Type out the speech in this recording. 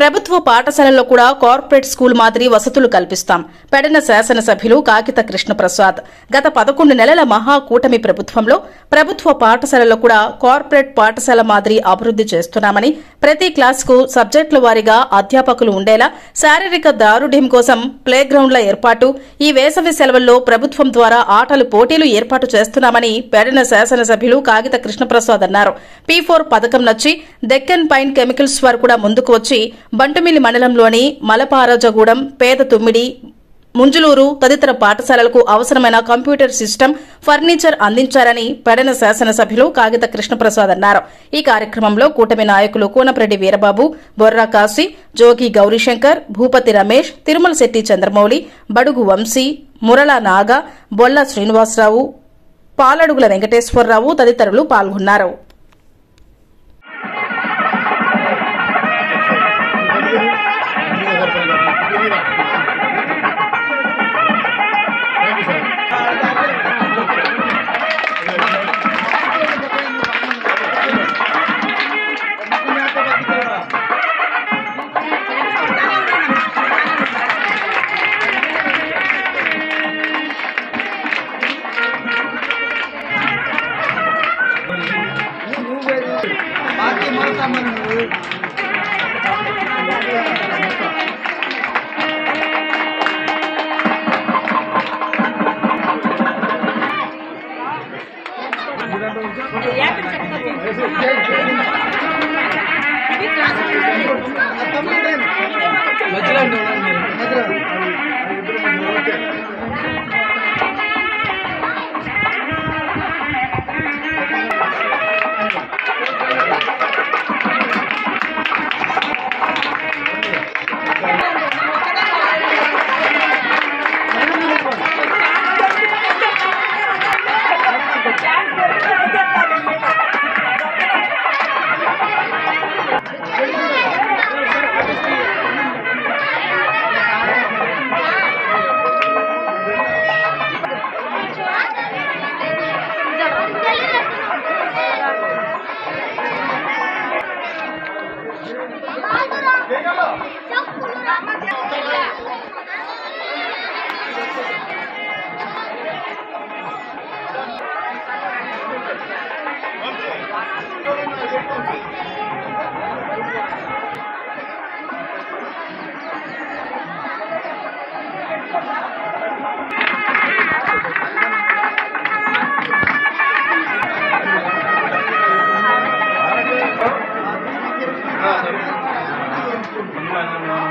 ప్రభుత్వ పాఠశాలల్లో కూడా కార్పొరేట్ స్కూల్ మాదిరి వసతులు కల్పిస్తాం. పెడన శాసనసభ్యులు కాగిత కృష్ణప్రసాద్. గత 11 నెలల మహాకూటమి ప్రభుత్వంలో ప్రభుత్వ పాఠశాలల్లో కూడా కార్పొరేట్ పాఠశాల మాదిరి అభివృద్ది చేస్తున్నామని, ప్రతి క్లాసుకు సబ్జెక్టుల వారీగా అధ్యాపకులు ఉండేలా శారీరక దారుఢ్యం కోసం ప్లే గ్రౌండ్ల ఏర్పాటు, ఈ వేసవి సెలవుల్లో ప్రభుత్వం ద్వారా ఆటలు పోటీలు ఏర్పాటు చేస్తున్నామని పెడన శాసనసభ్యులు కాగిత కృష్ణప్రసాద్ అన్నారు. P4 పథకం నచ్చి డెక్కన్ పైన్ కెమికల్స్ వారు కూడా ముందుకు వచ్చి బంటుమిల్లి మండలంలోని మలపారజగూడెం, పేద తుమ్మిడి, ముంజులూరు తదితర పాఠశాలలకు అవసరమైన కంప్యూటర్ సిస్టమ్, ఫర్నిచర్ అందించారని పెడన శాసనసభ్యులు కాగిత కృష్ణప్రసాద్ అన్నారు. ఈ కార్యక్రమంలో కూటమి నాయకులు కూనప్రెడ్డి వీరబాబు, బొర్రా కాశీ, జోగి గౌరీశంకర్, భూపతి రమేష్, తిరుమల శెట్టి చంద్రమౌళి, బడుగు వంశీ, మురళ నాగ, బొల్ల శ్రీనివాసరావు, పాలడుగుల వెంకటేశ్వరరావు తదితరులు పాల్గొన్నారు. మధ్యలో